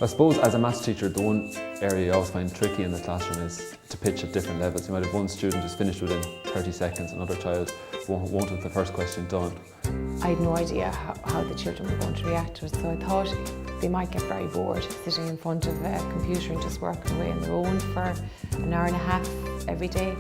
I suppose as a maths teacher, the one area I always find tricky in the classroom is to pitch at different levels. You might have one student who's finished within 30 seconds, another child won't have the first question done. I had no idea how the children were going to react to it, so I thought they might get very bored sitting in front of a computer and just working away on their own for an hour and a half every day.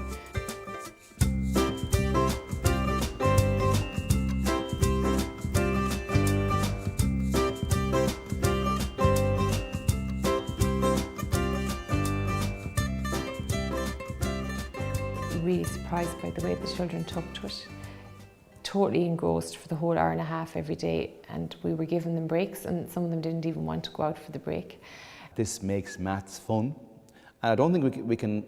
Really surprised by the way the children took to it. Totally engrossed for the whole hour and a half every day, and we were giving them breaks and some of them didn't even want to go out for the break. This makes maths fun, and I don't think we can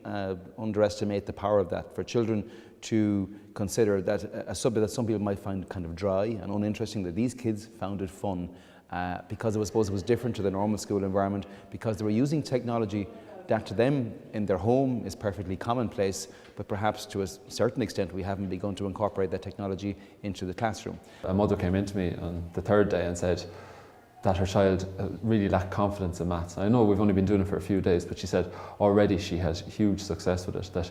underestimate the power of that for children to consider that a subject that some people might find kind of dry and uninteresting, that these kids found it fun because I suppose it was different to the normal school environment, because they were using technology that to them in their home is perfectly commonplace, but perhaps to a certain extent we haven't begun to incorporate that technology into the classroom. A mother came into me on the third day and said that her child really lacked confidence in maths. I know we've only been doing it for a few days, but she said already she had huge success with it, that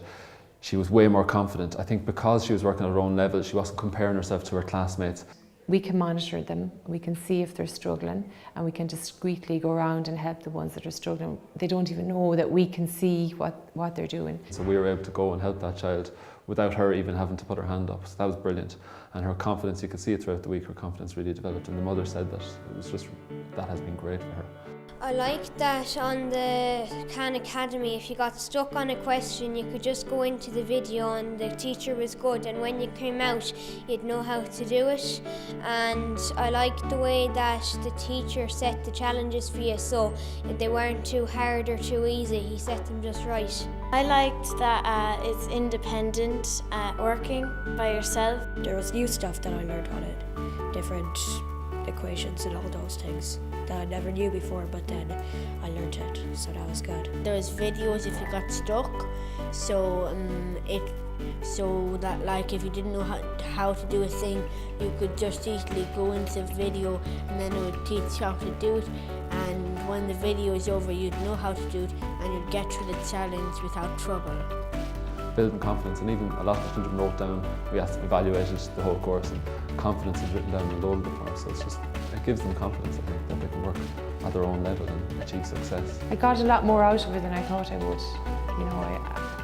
she was way more confident. I think because she was working at her own level, she wasn't comparing herself to her classmates. We can monitor them, we can see if they're struggling, and we can discreetly go around and help the ones that are struggling. They don't even know that we can see what they're doing. So we were able to go and help that child without her even having to put her hand up. So that was brilliant. And her confidence, you could see it throughout the week, her confidence really developed. And the mother said that that has been great for her. I liked that on the Khan Academy, if you got stuck on a question, you could just go into the video and the teacher was good, and when you came out, you'd know how to do it. And I liked the way that the teacher set the challenges for you, so they weren't too hard or too easy, he set them just right. I liked that it's independent, working by yourself. There was new stuff that I learned on it, different equations and all those things that I never knew before, but then I learned it, so that was good. There was videos if you got stuck, so that like if you didn't know how to do a thing, you could just easily go into the video and then it would teach you how to do it, and when the video is over you'd know how to do it and you'd get through the challenge without trouble. Building confidence, and even a lot of the children wrote down, we evaluated the whole course, and confidence is written down in loads of the course, so it gives them confidence, I think, that they can work at their own level and achieve success. I got a lot more out of it than I thought I would. You know,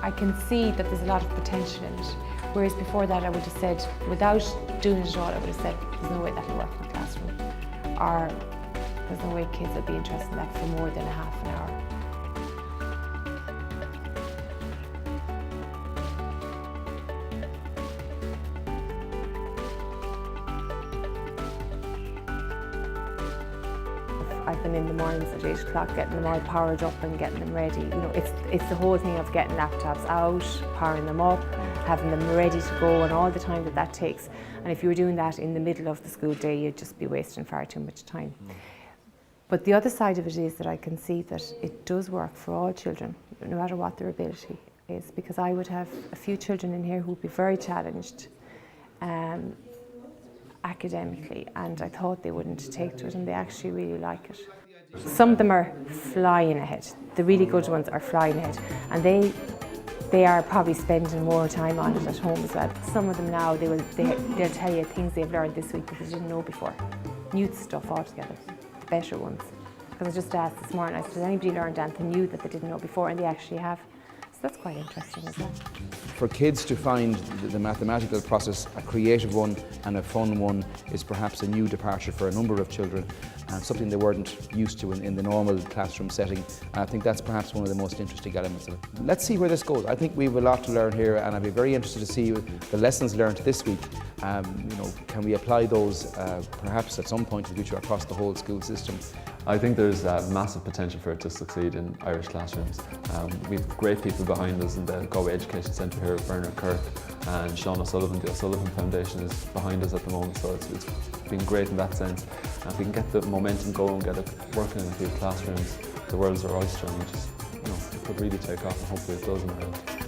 I can see that there's a lot of potential in it, whereas before that I would have said, without doing it at all, I would have said, there's no way that'll work in the classroom, or there's no way kids will be interested in that for more than a half an hour. I've been in the mornings at 8 o'clock getting them all powered up and getting them ready. You know, it's the whole thing of getting laptops out, powering them up, having them ready to go, and all the time that takes. And if you were doing that in the middle of the school day, you'd just be wasting far too much time. But the other side of it is that I can see that it does work for all children, no matter what their ability is, because I would have a few children in here who would be very challenged academically, and I thought they wouldn't take to it, and they actually really like it. Some of them are flying ahead. The really good ones are flying ahead, and they are probably spending more time on it at home as well. Some of them now, they'll tell you things they've learned this week that they didn't know before. New stuff altogether, better ones. Because I just asked this morning, I said, has anybody learned anything new that they didn't know before? And they actually have. So that's quite interesting as well. For kids to find the mathematical process a creative one and a fun one is perhaps a new departure for a number of children, and something they weren't used to in the normal classroom setting. And I think that's perhaps one of the most interesting elements of it. Let's see where this goes. I think we have a lot to learn here, and I'd be very interested to see the lessons learned this week. You know, can we apply those perhaps at some point in the future across the whole school system? I think there's massive potential for it to succeed in Irish classrooms. We've great people behind us in the Galway Education Centre here, Bernard Kirk and Sean O'Sullivan. The O'Sullivan Foundation is behind us at the moment, so it's been great in that sense. And if we can get the momentum going, get it working in a few classrooms, the world's our oyster, and it could really take off, and hopefully it does in Ireland.